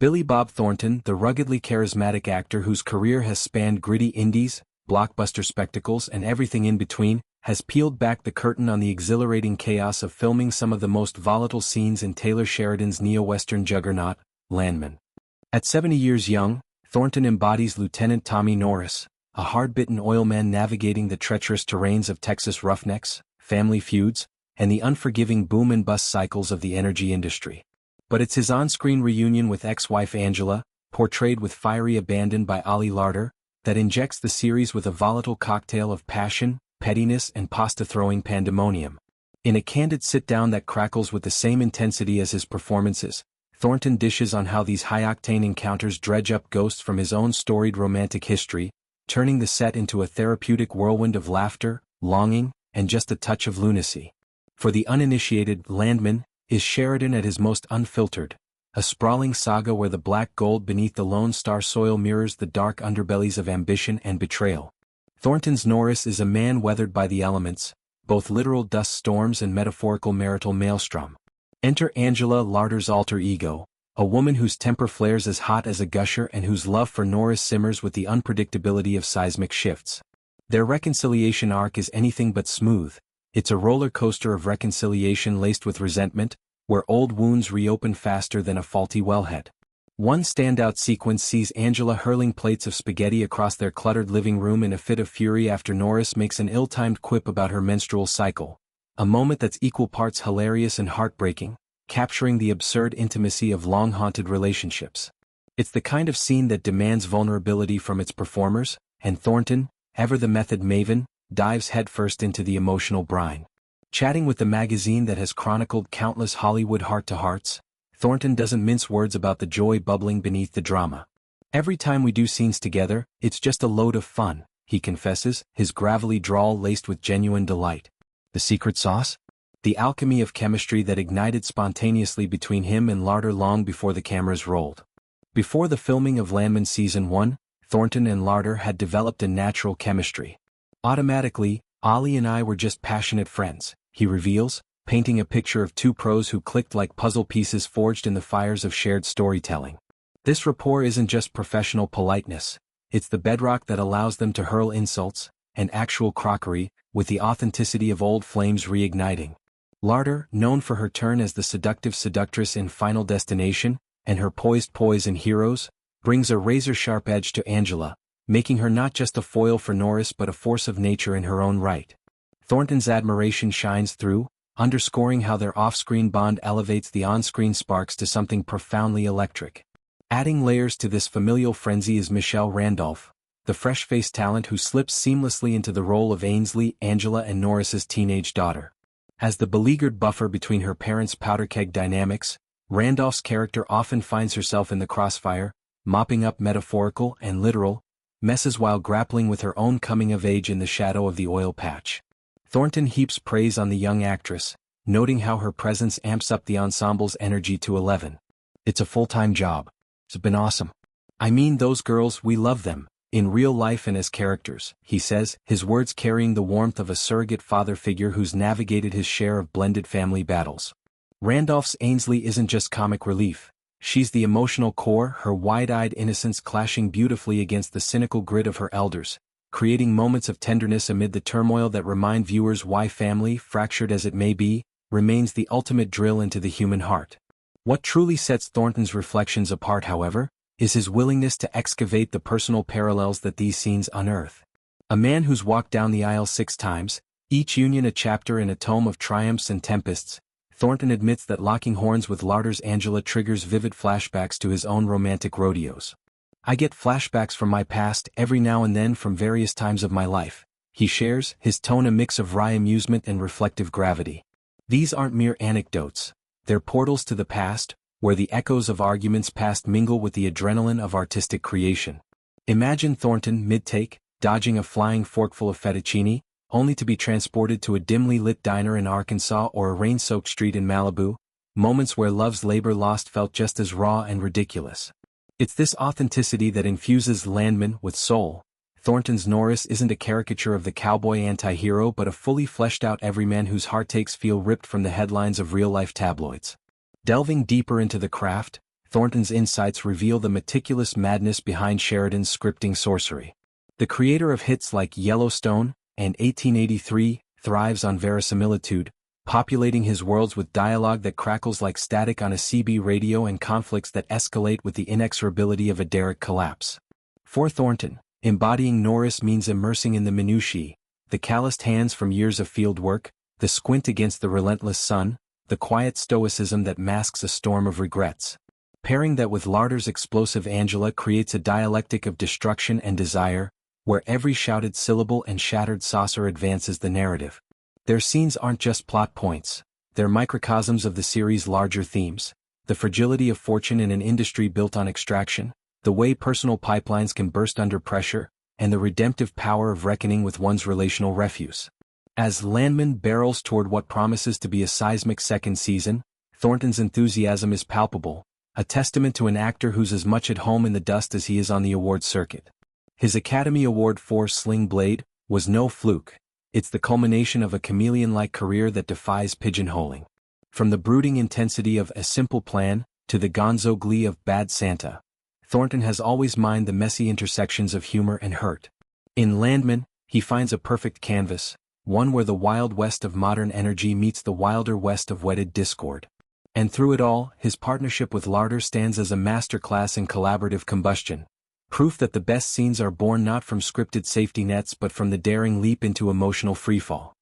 Billy Bob Thornton, the ruggedly charismatic actor whose career has spanned gritty indies, blockbuster spectacles and everything in between, has peeled back the curtain on the exhilarating chaos of filming some of the most volatile scenes in Taylor Sheridan's neo-western juggernaut, Landman. At 70 years young, Thornton embodies Lieutenant Tommy Norris, a hard-bitten oilman navigating the treacherous terrains of Texas roughnecks, family feuds, and the unforgiving boom and bust cycles of the energy industry. But it's his on-screen reunion with ex-wife Angela, portrayed with fiery abandon by Ali Larter, that injects the series with a volatile cocktail of passion, pettiness and pasta-throwing pandemonium. In a candid sit-down that crackles with the same intensity as his performances, Thornton dishes on how these high-octane encounters dredge up ghosts from his own storied romantic history, turning the set into a therapeutic whirlwind of laughter, longing, and just a touch of lunacy. For the uninitiated, Landman is Sheridan at his most unfiltered, a sprawling saga where the black gold beneath the Lone Star soil mirrors the dark underbellies of ambition and betrayal. Thornton's Norris is a man weathered by the elements, both literal dust storms and metaphorical marital maelstrom. Enter Angela Larter's alter ego, a woman whose temper flares as hot as a gusher and whose love for Norris simmers with the unpredictability of seismic shifts. Their reconciliation arc is anything but smooth. It's a roller coaster of reconciliation laced with resentment, where old wounds reopen faster than a faulty wellhead. One standout sequence sees Angela hurling plates of spaghetti across their cluttered living room in a fit of fury after Norris makes an ill-timed quip about her menstrual cycle, a moment that's equal parts hilarious and heartbreaking, capturing the absurd intimacy of long-haunted relationships. It's the kind of scene that demands vulnerability from its performers, and Thornton, ever the method maven, dives headfirst into the emotional brine. Chatting with the magazine that has chronicled countless Hollywood heart-to-hearts, Thornton doesn't mince words about the joy bubbling beneath the drama. Every time we do scenes together, it's just a load of fun, he confesses, his gravelly drawl laced with genuine delight. The secret sauce? The alchemy of chemistry that ignited spontaneously between him and Larter long before the cameras rolled. Before the filming of Landman Season 1, Thornton and Larter had developed a natural chemistry. Automatically, Ali and I were just passionate friends, he reveals, painting a picture of two pros who clicked like puzzle pieces forged in the fires of shared storytelling. This rapport isn't just professional politeness, it's the bedrock that allows them to hurl insults, and actual crockery, with the authenticity of old flames reigniting. Larter, known for her turn as the seductive seductress in Final Destination, and her poised poise in Heroes, brings a razor-sharp edge to Angela, making her not just a foil for Norris but a force of nature in her own right. Thornton's admiration shines through, underscoring how their off-screen bond elevates the on-screen sparks to something profoundly electric. Adding layers to this familial frenzy is Michelle Randolph, the fresh-faced talent who slips seamlessly into the role of Ainsley, Angela and Norris's teenage daughter. As the beleaguered buffer between her parents' powder-keg dynamics, Randolph's character often finds herself in the crossfire, mopping up metaphorical and literal messes while grappling with her own coming of age in the shadow of the oil patch. Thornton heaps praise on the young actress, noting how her presence amps up the ensemble's energy to 11. It's a full-time job. It's been awesome. I mean, those girls, we love them, in real life and as characters, he says, his words carrying the warmth of a surrogate father figure who's navigated his share of blended family battles. Randolph's Ainsley isn't just comic relief. She's the emotional core, her wide-eyed innocence clashing beautifully against the cynical grit of her elders, creating moments of tenderness amid the turmoil that remind viewers why family, fractured as it may be, remains the ultimate drill into the human heart. What truly sets Thornton's reflections apart, however, is his willingness to excavate the personal parallels that these scenes unearth. A man who's walked down the aisle 6 times, each union a chapter in a tome of triumphs and tempests, Thornton admits that locking horns with Larter's Angela triggers vivid flashbacks to his own romantic rodeos. I get flashbacks from my past every now and then from various times of my life, he shares, his tone a mix of wry amusement and reflective gravity. These aren't mere anecdotes, they're portals to the past, where the echoes of arguments past mingle with the adrenaline of artistic creation. Imagine Thornton mid-take, dodging a flying forkful of fettuccine, only to be transported to a dimly lit diner in Arkansas or a rain-soaked street in Malibu, moments where love's labor lost felt just as raw and ridiculous. It's this authenticity that infuses Landman with soul. Thornton's Norris isn't a caricature of the cowboy anti-hero but a fully fleshed-out everyman whose heartaches feel ripped from the headlines of real-life tabloids. Delving deeper into the craft, Thornton's insights reveal the meticulous madness behind Sheridan's scripting sorcery. The creator of hits like Yellowstone and 1883 thrives on verisimilitude, populating his worlds with dialogue that crackles like static on a CB radio and conflicts that escalate with the inexorability of a derrick collapse. For Thornton, embodying Norris means immersing in the minutiae, the calloused hands from years of field work, the squint against the relentless sun, the quiet stoicism that masks a storm of regrets. Pairing that with Larter's explosive Angela creates a dialectic of destruction and desire, where every shouted syllable and shattered saucer advances the narrative. Their scenes aren't just plot points, they're microcosms of the series' larger themes: the fragility of fortune in an industry built on extraction, the way personal pipelines can burst under pressure, and the redemptive power of reckoning with one's relational refuse. As Landman barrels toward what promises to be a seismic second season, Thornton's enthusiasm is palpable, a testament to an actor who's as much at home in the dust as he is on the award circuit. His Academy Award for Sling Blade was no fluke. It's the culmination of a chameleon-like career that defies pigeonholing. From the brooding intensity of A Simple Plan to the gonzo glee of Bad Santa, Thornton has always mined the messy intersections of humor and hurt. In Landman, he finds a perfect canvas, one where the Wild West of modern energy meets the wilder West of wedded discord. And through it all, his partnership with Larter stands as a masterclass in collaborative combustion, proof that the best scenes are born not from scripted safety nets but from the daring leap into emotional freefall.